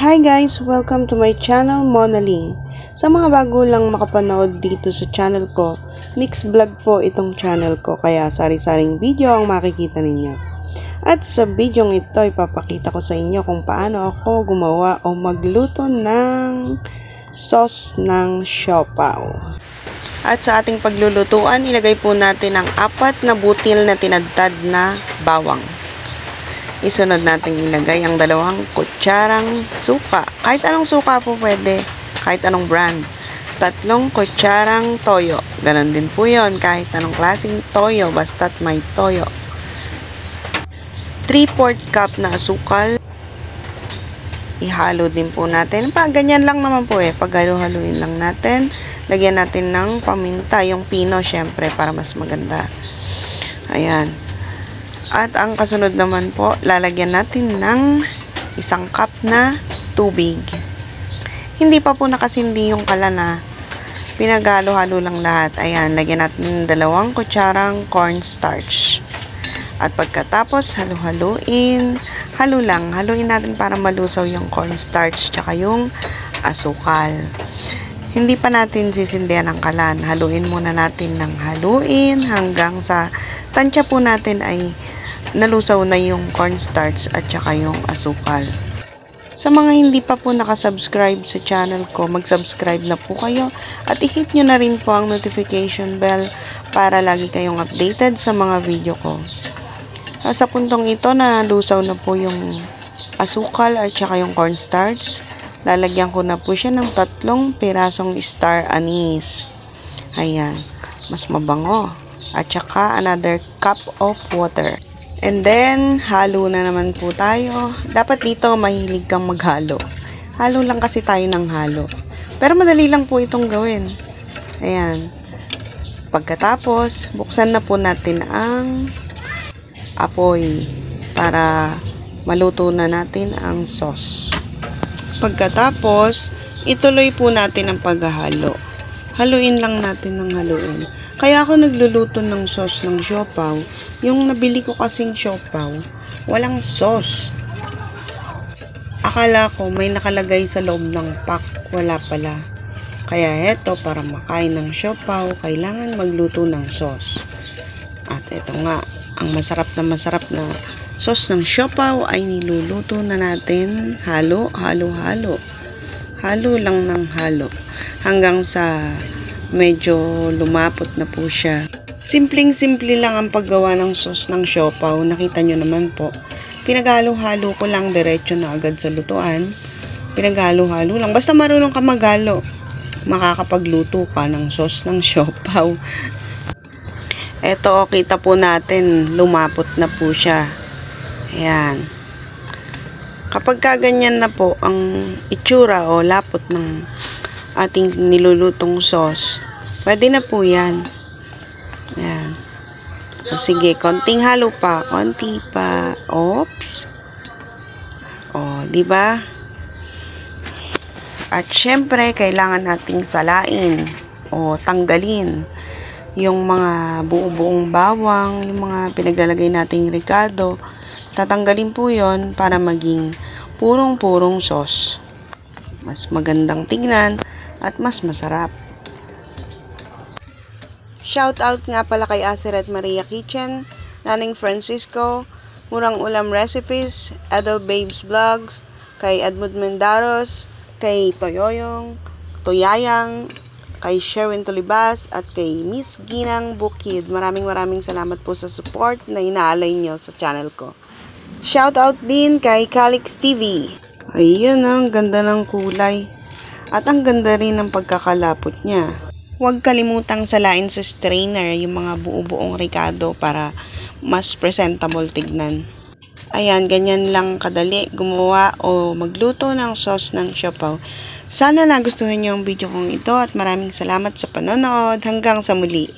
Hi guys! Welcome to my channel, Monaling. Sa mga bago lang makapanood dito sa channel ko, mixed vlog po itong channel ko, kaya sari-saring video ang makikita ninyo. At sa video ito, ipapakita ko sa inyo kung paano ako gumawa o magluto ng sauce ng siopaw. At sa ating paglulutuan, ilagay po natin ang 4 na butil na tinadtad na bawang. Isunod natin ilagay ang 2 kutsarang suka. Kahit anong suka po pwede, kahit anong brand. 3 kutsarang toyo. Ganon din po yun, kahit anong klaseng toyo, basta't may toyo. 3/4 cup na asukal. Ihalo din po natin. Ganyan lang naman po Paghalo-haluin lang natin. Lagyan natin ng paminta, yung pino syempre, para mas maganda. Ayan. At ang kasunod naman po, lalagyan natin ng 1 cup na tubig. Hindi pa po nakasindi yung kalan Pinaghalo-halo lang lahat. Ayan, lagyan natin 2 kutsarang cornstarch. At pagkatapos, halo-haluin. Haluin natin para malusaw yung cornstarch tsaka yung asukal. Hindi pa natin sisindihan ang kalan. Haluin muna natin ng haluin hanggang sa tansya po natin ay nalusaw na yung cornstarch at saka yung asukal. Sa mga hindi pa po nakasubscribe sa channel ko, mag-subscribe na po kayo at i-hit nyo na rin po ang notification bell para lagi kayong updated sa mga video ko. Sa puntong ito, nalusaw na po yung asukal at saka yung cornstarch. Lalagyan ko na po siya ng 3 pirasong star anise. Ayan, mas mabango. At saka another cup of water. And then, halo na naman po tayo. Dapat dito mahilig kang maghalo. Halo lang kasi tayo ng halo. Pero madali lang po itong gawin. Ayan. Pagkatapos, buksan na po natin ang apoy para maluto na natin ang sauce. Pagkatapos, ituloy po natin ang paghahalo. Haluin lang natin ng haluin. Kaya ako nagluluto ng sauce ng siopaw. Yung nabili ko kasing siopaw, walang sauce. Akala ko may nakalagay sa loob ng pack, wala pala. Kaya eto, para makain ng siopaw, kailangan magluto ng sauce. At eto nga, ang masarap na sauce ng siopaw ay niluluto na natin. Halo. Halo lang ng halo. Hanggang sa medyo lumapot na po siya. Simpleng-simple lang ang paggawa ng sauce ng siopaw. Nakita nyo naman po. Pinaghalo-halo ko lang, diretso na agad sa lutuan. Pinaghalo-halo lang. Basta marunong ka maghalo, makakapagluto ka ng sauce ng siopaw. Eto, kita po natin, lumapot na po siya. Ayan. Kapag kaganyan na po ang itsura o lapot ng ating nilulutong sauce, pwede na po yan. Ayan. O, sige, konting halo pa. Konti pa. Oops. O, diba? At syempre, kailangan nating salain o tanggalin yung mga buo-buong bawang, yung mga pinaglalagay nating ricado. Tatanggalin po yon para maging purong-purong sauce. Mas magandang tignan at mas masarap. Shout out nga pala kay Aseret Maria Kitchen, Naning Francisco, Murang Ulam Recipes, Adel Babes Vlogs, kay Edmund Mendaros, kay Toyayang, kay Sherwin Tolibas, at kay Miss Ginang Bukid. Maraming salamat po sa support na inaalay nyo sa channel ko. Shout out din kay Calix TV. Ayun, ang ganda ng kulay. At ang ganda rin ng pagkakalapot niya. Huwag kalimutang salain sa strainer yung mga buo-buong ricado para mas presentable tignan. Ayan, ganyan lang kadali gumawa o magluto ng sauce ng siopaw. Sana nagustuhan niyo ang video kong ito at maraming salamat sa panonood. Hanggang sa muli.